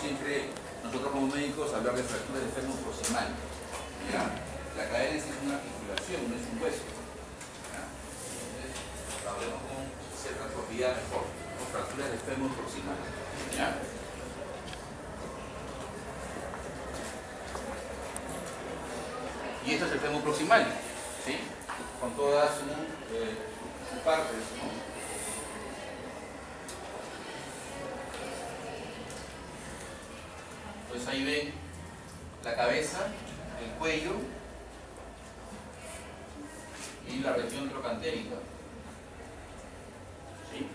siempre, nosotros como médicos, hablar de fractura del fémur proximal. ¿Ya? La cadera es una articulación, no es un hueso. ¿Ya? Entonces, hablemos con cierta propiedad mejor. Con fractura del fémur proximal. ¿Ya? Y esto es el fémur proximal, ¿sí? Con todas sus partes, ¿no? Entonces ahí ven la cabeza, el cuello y la región trocantérica. ¿Sí?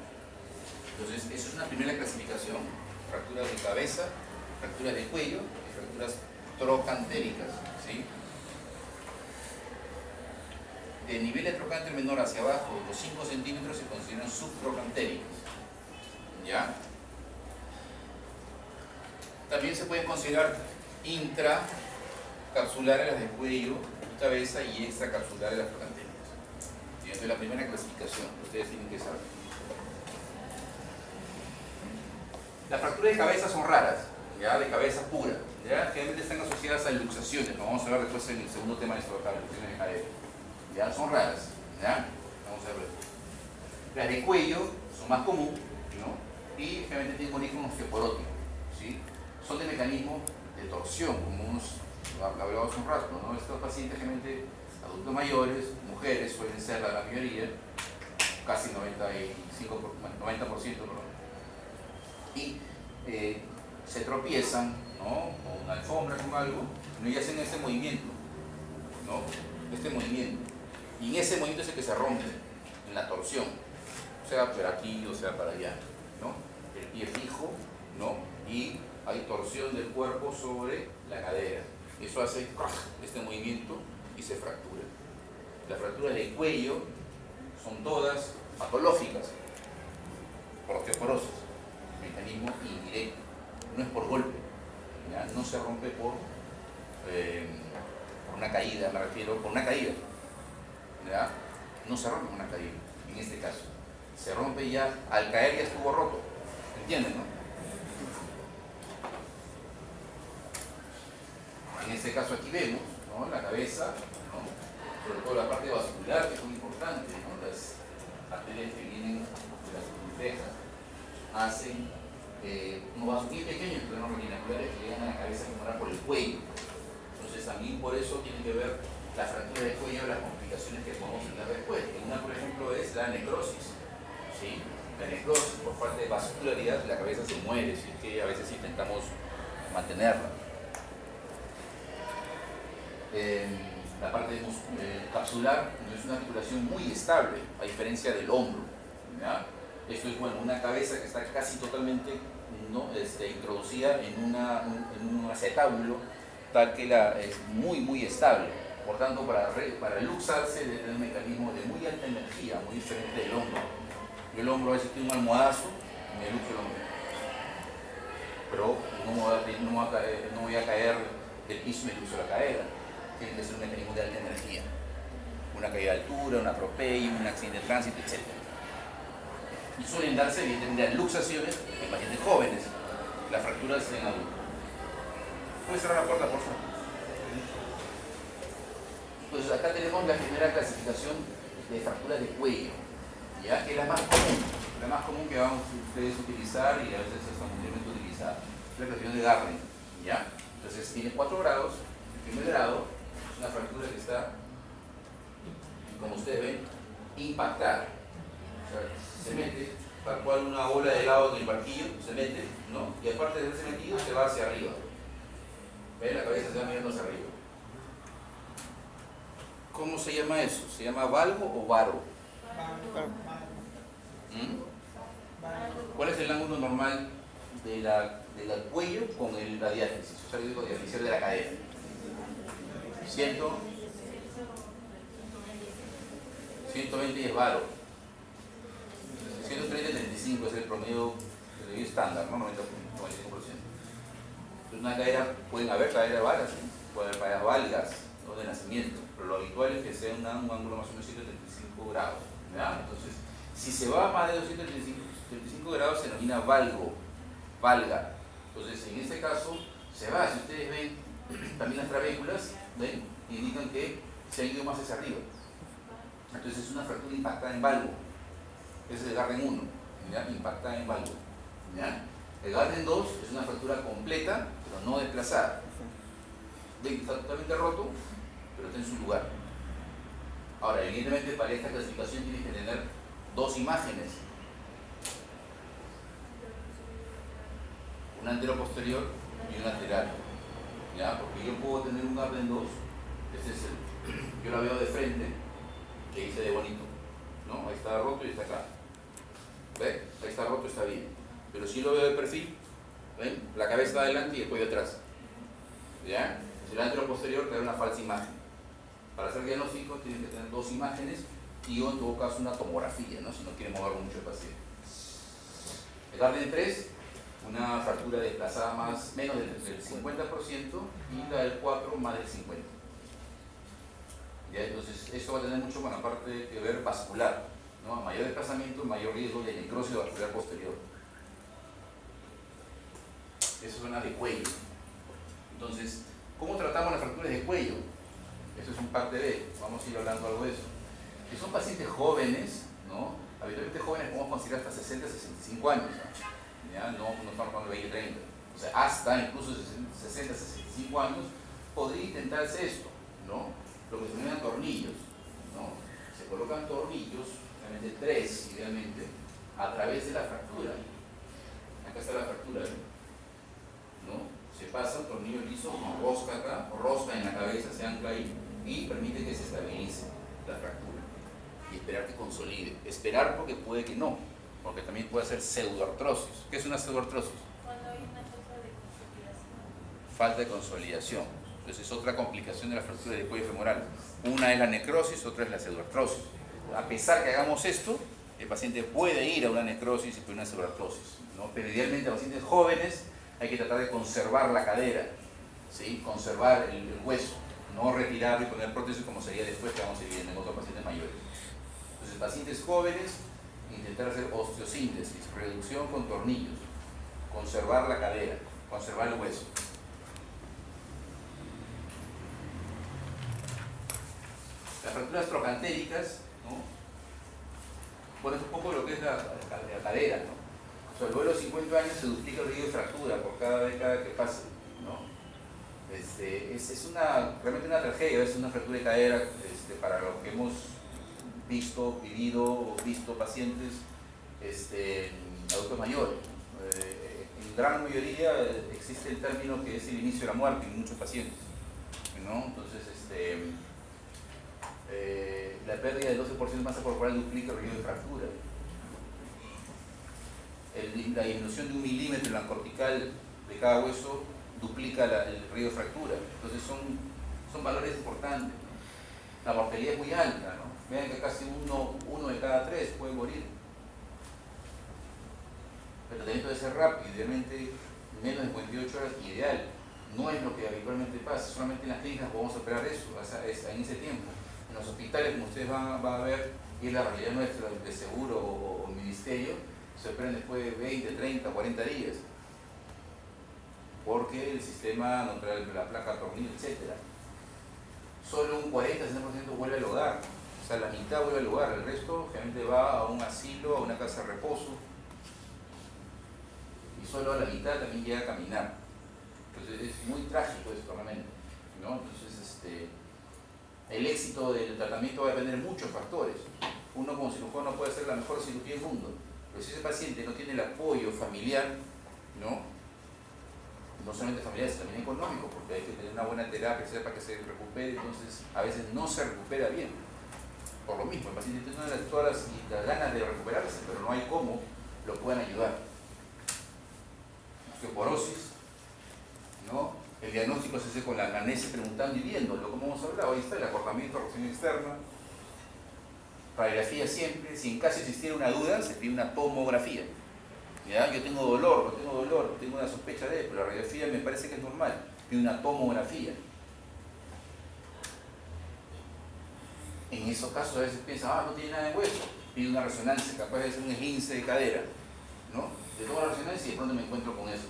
Entonces, esa es una primera clasificación: fracturas de cabeza, fracturas de cuello y fracturas trocantéricas. ¿Sí? De nivel de trocánter menor hacia abajo, los 5 centímetros se consideran subtrocantéricas. ¿Ya? También se pueden considerar intracapsulares las de cuello, cabeza, y extracapsulares las trocantéricas. ¿Sí? Entonces, la primera clasificación, ustedes tienen que saber. Las fracturas de cabeza son raras, ¿ya? De cabeza pura, ¿ya? Generalmente están asociadas a luxaciones, lo vamos a ver después en el segundo tema de nuestro trabajo, luxaciones de cadera. ¿Ya? Son raras, ¿ya? Vamos a ver. Las de cuello son más comunes, ¿no? Y generalmente tienen origen osteoporótico, ¿sí? Son de mecanismo de torsión, como hemos hablado hace un rato, ¿no? Estos pacientes generalmente adultos mayores, mujeres, suelen ser la mayoría, casi 90%, perdón. Y se tropiezan, ¿no? Con una alfombra, con algo, ¿no? Y hacen este movimiento, ¿no? Este movimiento. Y en ese movimiento es el que se rompe, en la torsión, o sea, para aquí o sea para allá, ¿no? El pie fijo, ¿no? Y hay torsión del cuerpo sobre la cadera. Eso hace este movimiento y se fractura. Las fracturas del cuello son todas patológicas, por osteoporosis, mecanismo indirecto, no es por golpe, ¿ya? No se rompe por una caída, me refiero, por una caída, ¿ya? No se rompe por una caída, en este caso. Se rompe ya, al caer ya estuvo roto, ¿entienden, no? En este caso aquí vemos, ¿no? La cabeza, ¿no? Sobre todo la parte vascular, que es muy importante, ¿no? Las arterias que vienen de las orejas hacen unos vasos muy pequeños, terrenos retinaculare, que llegan a la cabeza que van por el cuello. Entonces también por eso tiene que ver la fractura del cuello y las complicaciones que podemos tener después. Una, por ejemplo, es la necrosis, ¿sí? La necrosis por falta de vascularidad, la cabeza se muere, si es que a veces intentamos mantenerla. La parte capsular no es una articulación muy estable, a diferencia del hombro, ¿ya? Esto es, bueno, una cabeza que está casi totalmente, ¿no? Introducida en un acetábulo, tal que es muy estable. Por tanto, para luxarse debe tener un mecanismo de muy alta energía, muy diferente del hombro. Yo el hombro a veces tiene un almohadazo y me luxo el hombro. Pero no voy a caer del piso y me luxo la cadera. Tiene que ser un mecanismo de alta energía. Una caída de altura, una atropello, un accidente de tránsito, etc. Y suelen darse, evidentemente, luxaciones en pacientes jóvenes, las fracturas en adultos. ¿Puedes cerrar la puerta, por favor? Entonces acá tenemos la primera clasificación de fracturas de cuello, ¿ya? Que es la más común que vamos ustedes a utilizar y a veces hasta mundialmente utilizada. Es la clasificación de Darling, ¿ya? Entonces tiene 4 grados. El primer grado es una fractura que está, como ustedes ven, impactada. O sea, se mete tal cual una bola de helado en el barquillo, se mete, ¿no? Y aparte de ese metido se va hacia arriba. ¿Ven? La cabeza se va mirando hacia arriba. ¿Cómo se llama eso? ¿Se llama valgo o varo? ¿Cuál es el ángulo normal del cuello con la diátesis? O sea, yo digo diátesis de la cadera. 120 es varo. 130-35 es el promedio estándar, ¿no? 90%. Entonces, una cadera, pueden haber caderas varas, ¿sí? Pueden haber caderas valgas, ¿no? De nacimiento, pero lo habitual es que sea un ángulo más o menos 135 grados, ¿ya? Entonces, si se va más de 235 grados se denomina valga, Entonces, en este caso, se va, si ustedes ven, también las trabéculas, ¿ven? Indican que se ha ido más hacia arriba. Entonces es una fractura impactada en valgo. Ese es el Gardner 1, ¿ya? Impactada en valgo. ¿Ya? El Gardner 2 es una fractura completa, pero no desplazada. ¿Ven? Está totalmente roto, pero está en su lugar. Ahora, evidentemente para esta clasificación tienes que tener dos imágenes. Un antero-posterior y un lateral. ¿Ya? Porque yo puedo tener un Gardner 2, este es yo la veo de frente, que hice de bonito, ¿no? Ahí está roto y está acá. ¿Ven? Ahí está roto, está bien. Pero si lo veo de perfil, ¿ven? La cabeza está adelante y el cuello atrás. ¿Ya? Si el antero-posterior te da una falsa imagen. Para hacer diagnóstico tienen que tener dos imágenes y o en todo caso una tomografía, ¿no? Si no quieren mover mucho el paciente. El Gardner 3, una fractura desplazada menos del 50% y la del 4 más del 50%. ¿Ya? Entonces eso va a tener mucho con la parte que ver vascular, ¿no? A mayor desplazamiento, mayor riesgo de necrosis vascular posterior. Eso son las de cuello. Entonces, ¿cómo tratamos las fracturas de cuello? Eso es un parte B, vamos a ir hablando algo de eso. Si son pacientes jóvenes, ¿no? Habitualmente jóvenes podemos considerar hasta 60, 65 años, ¿no? ¿Ya? No estamos hablando de 20, 30. O sea, hasta incluso 60, 65 años podría intentarse esto, ¿no? Lo que se denominan tornillos, ¿no? Se colocan tornillos, realmente 3 idealmente, a través de la fractura. Acá está la fractura, ¿no? Se pasa un tornillo liso, rosca acá, rosca en la cabeza, se ancla ahí y permite que se estabilice la fractura y esperar que consolide. Esperar porque puede que no, porque también puede ser pseudoartrosis. ¿Qué es una pseudoartrosis? Cuando hay una falta de consolidación. Falta de consolidación. Entonces es otra complicación de la fractura del cuello femoral. Una es la necrosis, otra es la pseudoartrosis. A pesar que hagamos esto, el paciente puede ir a una necrosis y a una pseudoartrosis, ¿no? Pero idealmente a pacientes jóvenes hay que tratar de conservar la cadera, ¿sí? Conservar el hueso, no retirarlo y poner prótesis como sería después que vamos a ir viendo en otros pacientes mayores. Entonces, pacientes jóvenes, intentar hacer osteosíntesis, reducción con tornillos, conservar la cadera, conservar el hueso. Las fracturas trocantéricas, ¿no? Bueno, es un poco lo que es la cadera, ¿no? O sea, luego de los 50 años se duplica el riesgo de fractura por cada década que pase, ¿no? Es realmente una tragedia, es una fractura de cadera para lo que hemos visto, visto pacientes adultos mayores. En gran mayoría existe el término que es el inicio de la muerte en muchos pacientes, ¿no? Entonces, la pérdida del 12% de masa corporal duplica el riesgo de fractura. La disminución de 1 milímetro en la cortical de cada hueso duplica el riesgo de fractura. Entonces son valores importantes. La mortalidad es muy alta, ¿no? Vean que casi uno de cada 3 puede morir. El tratamiento debe ser rápido, idealmente menos de 48 horas ideal. No es lo que habitualmente pasa, solamente en las clínicas podemos operar eso, en ese tiempo. En los hospitales, como ustedes van a ver, y es la realidad nuestra de seguro o ministerio, se operan después de 20, 30, 40 días. Porque el sistema no trae la placa, tornillo, etc. Solo un 40-60% vuelve al hogar. O sea, la mitad vuelve al hogar, el resto generalmente va a un asilo, a una casa de reposo. Y solo a la mitad también llega a caminar. Entonces es muy trágico esto realmente, ¿no? Entonces el éxito del tratamiento va a depender de muchos factores. Uno como cirujano puede hacer la mejor cirugía del mundo, pero si ese paciente no tiene el apoyo familiar, no solamente familiar, sino también económico, porque hay que tener una buena terapia para que se recupere, entonces a veces no se recupera bien. Por lo mismo, el paciente tiene todas las ganas de recuperarse, pero no hay cómo lo puedan ayudar. Osteoporosis, ¿no? El diagnóstico se hace con la anamnesis preguntando y viéndolo, como hemos hablado. Ahí está el acortamiento, rotación externa, radiografía siempre. Si en caso existiera una duda, se pide una tomografía. ¿Ya? Yo tengo dolor, tengo una sospecha de, pero la radiografía me parece que es normal. Pide una tomografía. En esos casos a veces piensa, no tiene nada de hueso. Pide una resonancia, capaz de ser un esguince de cadera, ¿no? Le tomo la resonancia y de pronto me encuentro con eso.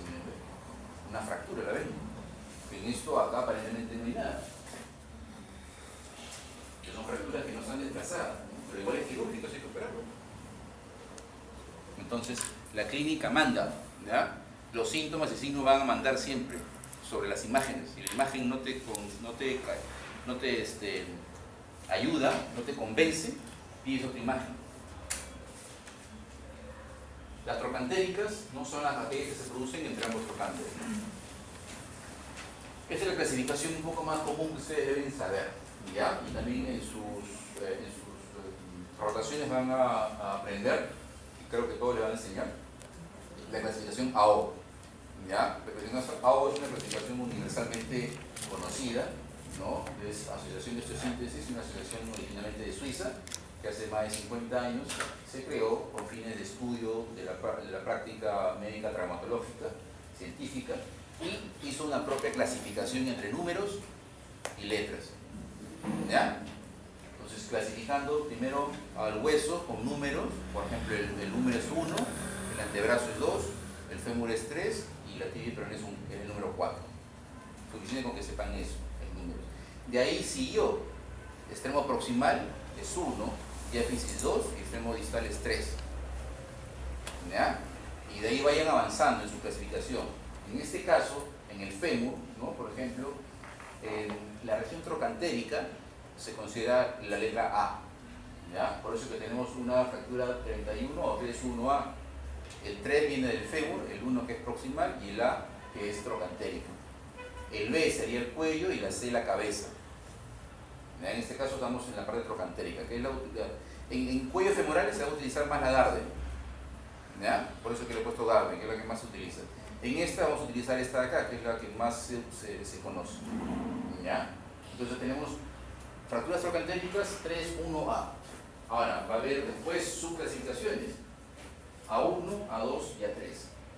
una fractura, ¿la ven? En esto acá aparentemente no hay nada. Que son fracturas que no están desplazadas, ¿no? Pero igual es quirúrgico, hay que operarlo. Entonces, la clínica manda, ¿ya? Los síntomas y signos van a mandar siempre sobre las imágenes. Si la imagen no te ayuda, no te convence, pides otra imagen. Las trocantéricas no son las aquellas que se producen entre ambos trocánteres. Esta es la clasificación un poco más común que ustedes deben saber, ¿ya? Y también en sus rotaciones van a aprender, y creo que todos le van a enseñar, la clasificación AO. ¿Ya? La clasificación AO es una clasificación universalmente conocida, ¿no? Es Asociación de Osteosíntesis, una asociación originalmente de Suiza, que hace más de 50 años se creó con fines de estudio de la práctica médica traumatológica científica y hizo una propia clasificación entre números y letras. ¿Ya? Entonces, clasificando primero al hueso con números, por ejemplo, el número es 1, el antebrazo es 2, el fémur es 3 y la tibia y peroné es el número 4. Suficiente con que sepan eso, el número. De ahí siguió, extremo proximal es 1, diáfisis 2 y extremo distal es 3. ¿Ya? Y de ahí vayan avanzando en su clasificación. En este caso, en el fémur, ¿no? Por ejemplo, la región trocantérica se considera la letra A. ¿Ya? Por eso que tenemos una fractura 31 o 3-1A. El 3 viene del fémur, el 1 que es proximal y el A que es trocantérico. El B sería el cuello y la C la cabeza. ¿Ya? En este caso estamos en la parte trocantérica, que es en cuello femoral se va a utilizar más la Darden. ¿Ya? Por eso que le he puesto Darden, que es la que más se utiliza. En esta vamos a utilizar esta de acá, que es la que más se conoce. ¿Ya? Entonces tenemos fracturas trocantéricas 3-1A. Ahora, va a haber después subclasificaciones. A1, A2 y A3.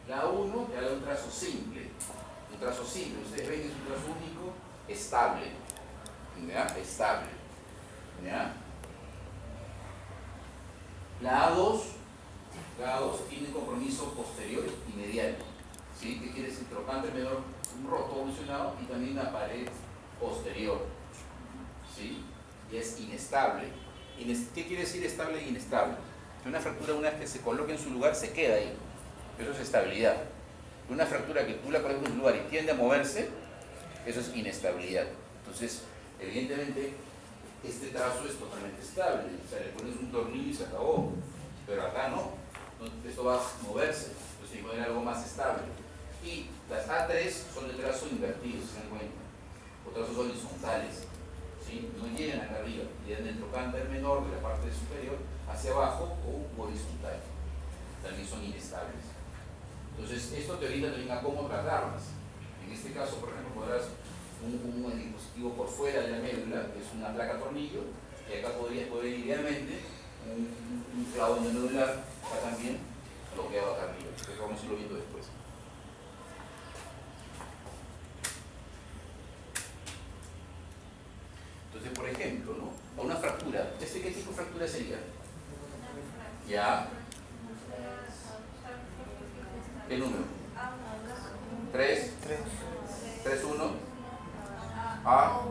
La A1 ya da un trazo simple. Un trazo simple, ustedes ven que es un trazo único, estable. ¿Ya? Estable. ¿Ya? La A2 tiene compromiso posterior y medial. ¿Sí? Que quiere decir trocánter menor roto evolucionado y también una pared posterior. ¿Sí? Y es inestable. ¿Qué quiere decir estable e inestable? Que una fractura, una vez que se coloque en su lugar, se queda ahí. Eso es estabilidad. Una fractura que tú la colocas en su lugar y tiende a moverse, eso es inestabilidad. Entonces, evidentemente, este trazo es totalmente estable. O sea, le pones un tornillo y se acabó. Pero acá no. Esto va a moverse. Entonces, hay que poner algo más estable. Y las A3 son de trazo invertido, se dan cuenta. O trazos horizontales. ¿Sí? No llegan acá arriba, llegan del trocánter menor de la parte superior hacia abajo o horizontal. También son inestables. Entonces, esto te orienta también a cómo tratarlas. En este caso, por ejemplo, podrás un dispositivo por fuera de la médula, que es una placa tornillo, y acá podrías poner idealmente un clavo medular, acá también, bloqueado acá arriba. Entonces, vamos a irlo viendo después. Entonces, por ejemplo, ¿no? Una fractura. ¿Qué tipo de fractura sería? Ya. ¿Qué número? 3. 3-1. A.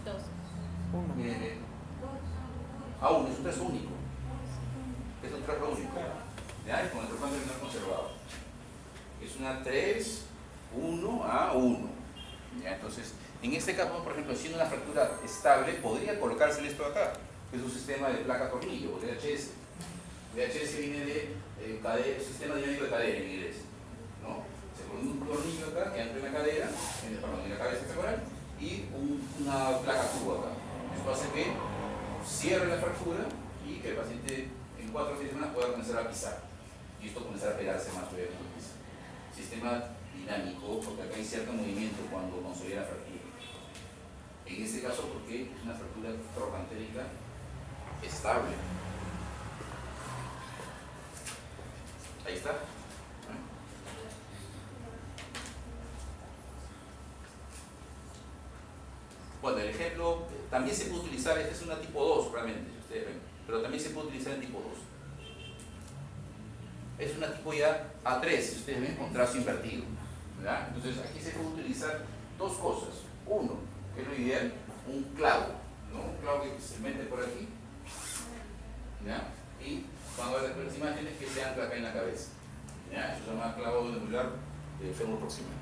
2. A1 es un trazo único. Es un trazo único. ¿Ya? Con el trocánter menor conservado. Es una 3-1 A1. ¿Ya? Entonces, en este caso, por ejemplo, siendo una fractura estable, podría colocársele esto acá, que es un sistema de placa tornillo, o DHS. DHS viene de sistema dinámico de cadera en inglés. ¿No? Se pone un tornillo acá que entra en la cadera, en la cabeza femoral, y una placa curva acá. Esto hace que cierre la fractura y que el paciente en 4 o 6 semanas pueda comenzar a pisar. Y esto comenzará a pegarse más suave con el piso. Sistema dinámico, porque acá hay cierto movimiento cuando consolida la fractura. En este caso, porque es una fractura trocantérica estable. Ahí está. Bueno, el ejemplo también se puede utilizar, este es una tipo 2 realmente, ustedes ven, pero también se puede utilizar en tipo 2. Es una tipo ya A3, si ustedes ven, con trazo invertido, ¿verdad? Entonces aquí se puede utilizar dos cosas. Uno, que es lo ideal, un clavo, ¿no? Un clavo que se mete por aquí, ¿ya? Y van a ver las imágenes que se ancla acá en la cabeza, ¿ya? Eso se llama clavo medular fémur proximal.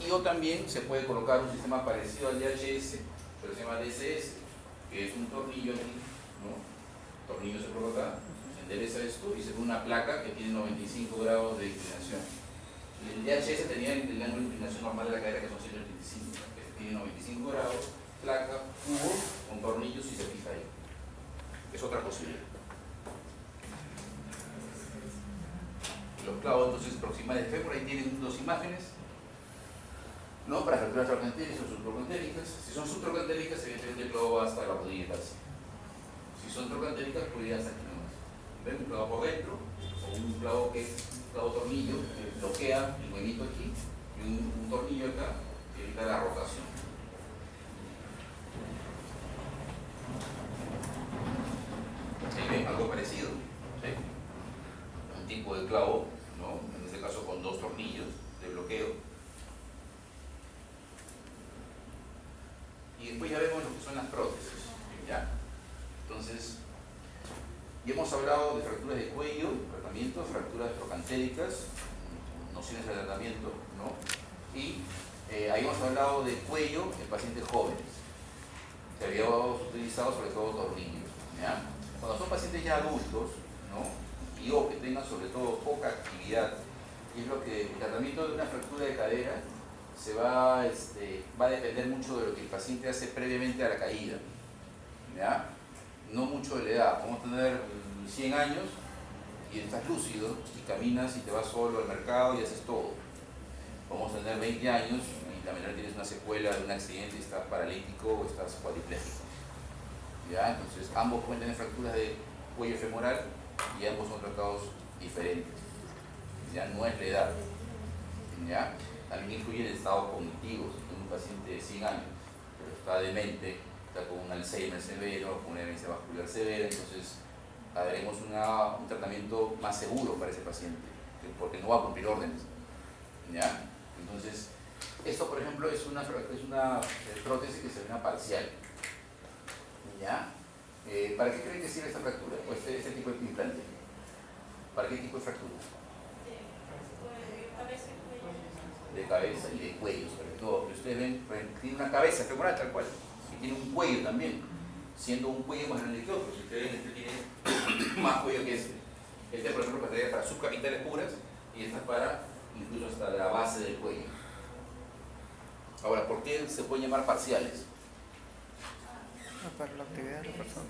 Y o también se puede colocar un sistema parecido al DHS, pero se llama DCS, que es un tornillo aquí, ¿no? El tornillo se coloca acá, se endereza esto y se pone una placa que tiene 95 grados de inclinación. Y el DHS tenía el ángulo de inclinación normal de la cadera, que son 185, que tiene 95 grados, placa, cubo, con tornillos y se fija ahí. Es otra posibilidad. Los clavos entonces proximales de fémur, ahí tienen dos imágenes, ¿no? Para fracturas trocantéricas o subtrocantéricas. Si son subtrocantéricas, evidentemente el clavo va hasta la rodilla casi. Si son trocantéricas, puede ir hasta aquí nomás. ¿Ven? Un clavo por dentro, o un clavo tornillo que bloquea el huevito aquí, y un tornillo acá que evita la rotación. Ahí ven algo parecido, ¿sí? Un tipo de clavo, ¿no? En este caso con dos tornillos de bloqueo. Y después ya vemos lo que son las prótesis, ¿ya? Entonces, ya hemos hablado de fracturas de cuello, tratamiento, fracturas trocantéricas, nociones de tratamiento, ¿no? Y ahí hemos hablado de cuello en pacientes jóvenes. Se había utilizado sobre todo tornillos, ¿ya? Cuando son pacientes ya adultos, ¿no? Y o que tengan sobre todo poca actividad, y es lo que el tratamiento de una fractura de cadera va a depender mucho de lo que el paciente hace previamente a la caída, ¿ya? No mucho de la edad. Vamos a tener 100 años y estás lúcido y caminas y te vas solo al mercado y haces todo. Vamos a tener 20 años y también tienes una secuela de un accidente y estás paralítico o estás cuadripléjico, ¿ya? Entonces ambos pueden tener fracturas de cuello femoral y ambos son tratados diferentes, ya no es la edad, ¿ya? También incluye el estado cognitivo. Si tengo un paciente de 100 años, pero está demente, está con un Alzheimer severo, con una demencia vascular severa, entonces haremos un tratamiento más seguro para ese paciente, porque no va a cumplir órdenes, ¿ya? Entonces, esto por ejemplo es una prótesis que se llama parcial, ¿ya? ¿Para qué creen que sirve esta fractura? O este tipo de implante. ¿Para qué tipo de fractura? De cabeza y de cuello, sobre todo. Que ustedes ven, tiene una cabeza femoral tal cual, y tiene un cuello también, siendo un cuello más grande que otro. Si ustedes ven, este tiene más cuello que este. Este, por ejemplo, pasaría para subcapitales puras y esta para incluso hasta la base del cuello. Ahora, ¿por qué se pueden llamar parciales? Para la actividad de la persona.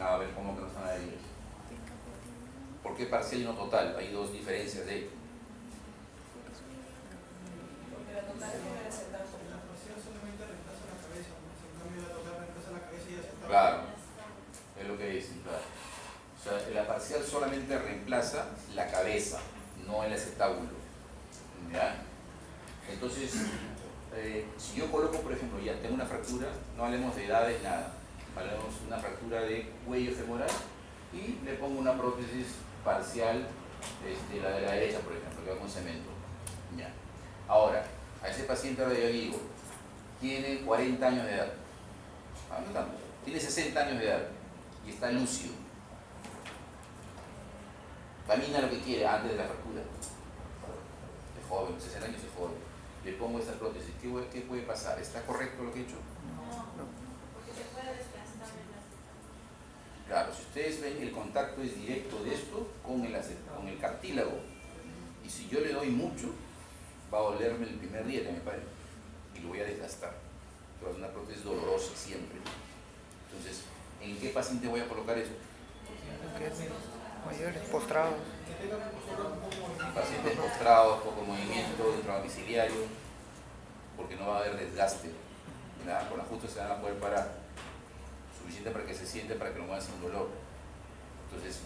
A ver, ¿cómo que no están adheridos? ¿Por qué parcial y no total? Hay dos diferencias de ello. Porque la total tiene el acetato. La parcial solamente reemplaza la cabeza, en cambio la total reemplaza la cabeza y acetato. Claro, es lo que dicen, claro. O sea, la parcial solamente reemplaza la cabeza, no el acetábulo, ¿ya? Entonces, si yo coloco, por ejemplo, ya tengo una fractura, no hablemos de edades, nada, hablemos de una fractura de cuello femoral y le pongo una prótesis parcial, la de la derecha, por ejemplo, que va con cemento. Ya. Ahora, a ese paciente ahora yo digo, tiene 40 años de edad, tiene 60 años de edad y está lúcido, camina lo que quiere antes de la fractura, es joven, 60 años es joven, le pongo esta prótesis, ¿qué puede pasar? ¿Está correcto lo que he hecho? No, porque se puede desgastar en la. Claro, si ustedes ven, el contacto es directo de esto con el cartílago, y si yo le doy mucho, va a dolerme el primer día que me pare y lo voy a desgastar. Pero es una prótesis dolorosa siempre. Entonces, ¿en qué paciente voy a colocar eso? Mayores, postrados. Pacientes postrados, poco movimiento, intradomiciliario, porque no va a haber desgaste. Nada, con ajuste se van a poder parar, suficiente para que se siente, para que lo muevan sin dolor. Entonces,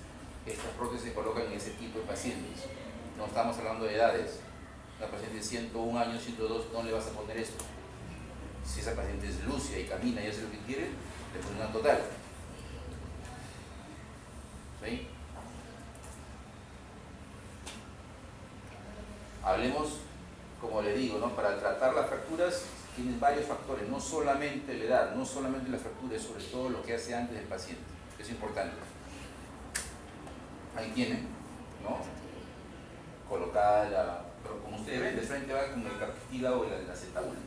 estas prótesis se colocan en ese tipo de pacientes. No estamos hablando de edades. Una paciente de 101 años, 102, no le vas a poner esto. Si esa paciente es lúcida y camina y hace lo que quiere, le ponen una total. ¿Sí? Hablemos, como le digo, ¿no? Para tratar las fracturas tienen varios factores, no solamente la edad, no solamente la fractura, es sobre todo lo que hace antes el paciente, que es importante. Ahí tienen, ¿no? Colocada la, pero como ustedes ven, de frente va con el cartílago y el acetábulo.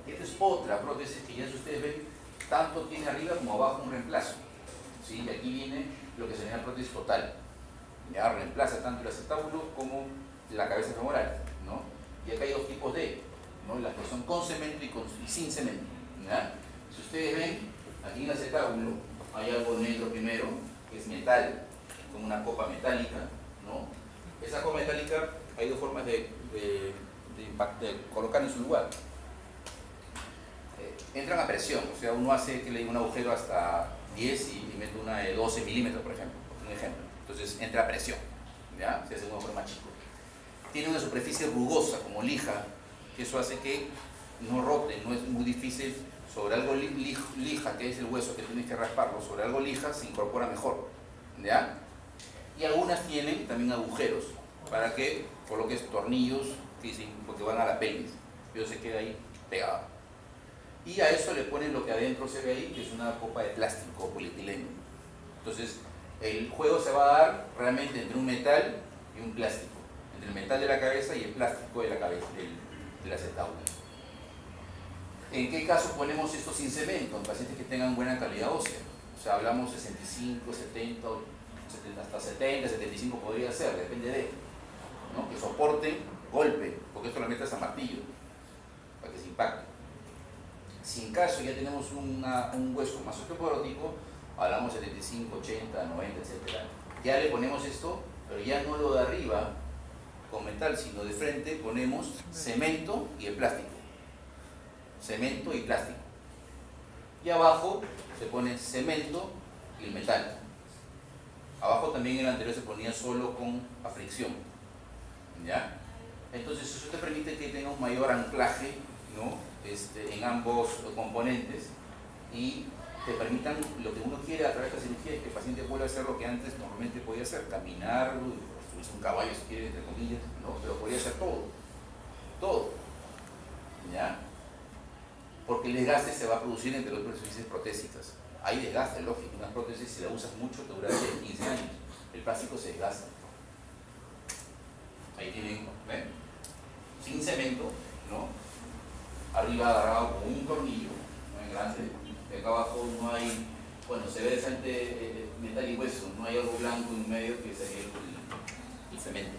Esta es otra prótesis que ya si ustedes ven, tanto tiene arriba como abajo un reemplazo. ¿Sí? Y aquí viene lo que se llama prótesis total. Ya reemplaza tanto el acetábulo como la cabeza femoral, ¿no? Y acá hay dos tipos de, ¿no? Las que son con cemento y sin cemento, ¿ya? Si ustedes ven, aquí en el acetábulo hay algo negro primero, que es metal, con una copa metálica, ¿no? Esa copa metálica hay dos formas de colocar en su lugar. Entran a presión, o sea, uno hace que le diga un agujero hasta 10 y mete una de 12 milímetros, por ejemplo, un ejemplo. Entonces entra a presión, ¿ya? Se hace un agujero más chico. Tiene una superficie rugosa, como lija, que eso hace que no rote, no es muy difícil. Sobre algo lija, que es el hueso que tienes que rasparlo, sobre algo lija se incorpora mejor, ¿ya? Y algunas tienen también agujeros, para que coloques tornillos, porque van a la pelvis, pero se queda ahí pegado. Y a eso le ponen lo que adentro se ve ahí, que es una copa de plástico, polietileno. Entonces, el juego se va a dar realmente entre un metal y un plástico, entre el metal de la cabeza y el plástico de la cabeza, del acetábulo. ¿En qué caso ponemos esto sin cemento? En pacientes que tengan buena calidad ósea. O sea, hablamos 65, 70, hasta 70, 75 podría ser, depende de, ¿no? Que soporten golpe, porque esto lo metes a martillo, para que se impacte. Si en caso ya tenemos un hueso más osteoporótico, hablamos 75, 80, 90, etc. Ya le ponemos esto, pero ya no lo de arriba con metal, sino de frente ponemos cemento y el plástico. Cemento y plástico. Y abajo se pone cemento y el metal. Abajo también en el anterior se ponía solo con fricción, ¿ya? Entonces eso te permite que tenga un mayor anclaje, ¿no? En ambos componentes y te permitan lo que uno quiere a través de esta cirugía, es que el paciente pueda hacer lo que antes normalmente podía hacer, caminar, subirse un caballo si quiere, entre comillas, ¿no? Pero podía hacer todo, ¿ya? Porque el desgaste se va a producir entre las superficies protésicas. Hay desgaste, lógico, una prótesis si la usas mucho te dura 10, 15 años, el plástico se desgasta. Ahí tienen, ¿ven? Sin cemento, ¿no? Arriba agarrado con un tornillo, ¿no? En grande, de acá abajo no hay, bueno, se ve de frente metal y hueso, no hay algo blanco en medio que sería el cemento.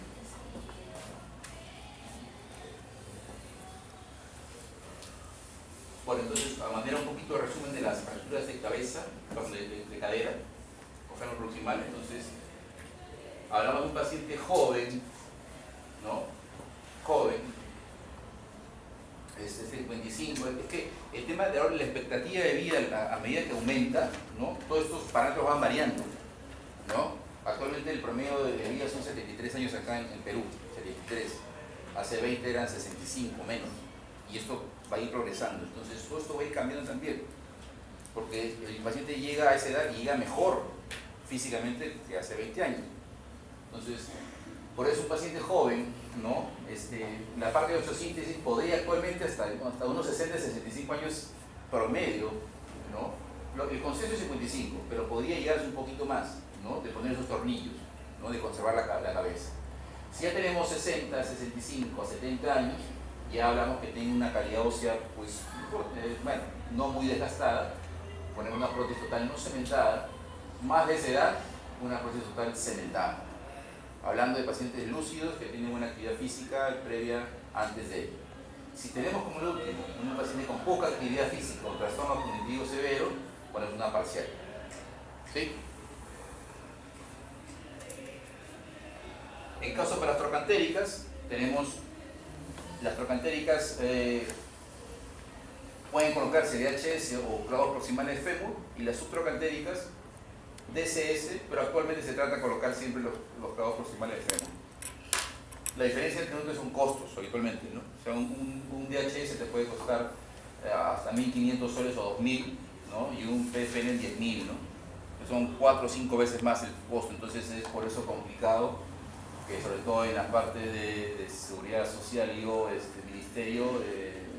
Bueno, entonces, a manera un poquito de resumen de las fracturas de cabeza, de cadera, o fémur proximal, entonces, hablamos de un paciente joven, ¿no? Joven, 55, es que el tema de ahora la expectativa de vida a medida que aumenta, ¿no? Todos estos parámetros van variando, ¿no? Actualmente el promedio de vida son 73 años acá en Perú, 73, hace 20 eran 65 menos, y esto va a ir progresando, entonces todo esto va a ir cambiando también, porque el paciente llega a esa edad y llega mejor físicamente que hace 20 años. Entonces, por eso un paciente joven, ¿no? La parte de osteosíntesis podría actualmente hasta unos 60, 65 años promedio, ¿no? El consenso es 55, pero podría llegarse un poquito más, ¿no? De poner esos tornillos, ¿no? De conservar la cabeza. Si ya tenemos 60, 65, 70 años, ya hablamos que tiene una calidad ósea, pues, bueno, no muy desgastada, ponemos una prótesis total no cementada, más de esa edad, una prótesis total cementada. Hablando de pacientes lúcidos que tienen buena actividad física previa antes de ello. Si tenemos como el último un paciente con poca actividad física o trastorno cognitivo severo, ponemos una parcial. ¿Sí? En caso para las trocantéricas, tenemos las trocantéricas pueden colocarse DHS o clavos proximales de fémur, y las subtrocantéricas DCS, pero actualmente se trata de colocar siempre los clavos proximales de fémur. La diferencia entre nosotros son costos habitualmente, ¿no? O sea, un DHS te puede costar hasta 1.500 soles o 2.000, ¿no? Y un PFN 10.000, ¿no? Que son 4 o 5 veces más el costo, entonces es por eso complicado que sobre todo en la parte de seguridad social y o ministerio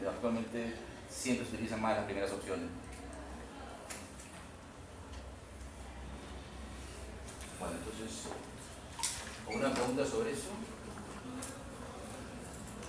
actualmente siempre se utilizan más las primeras opciones. Bueno, entonces, ¿alguna pregunta sobre eso?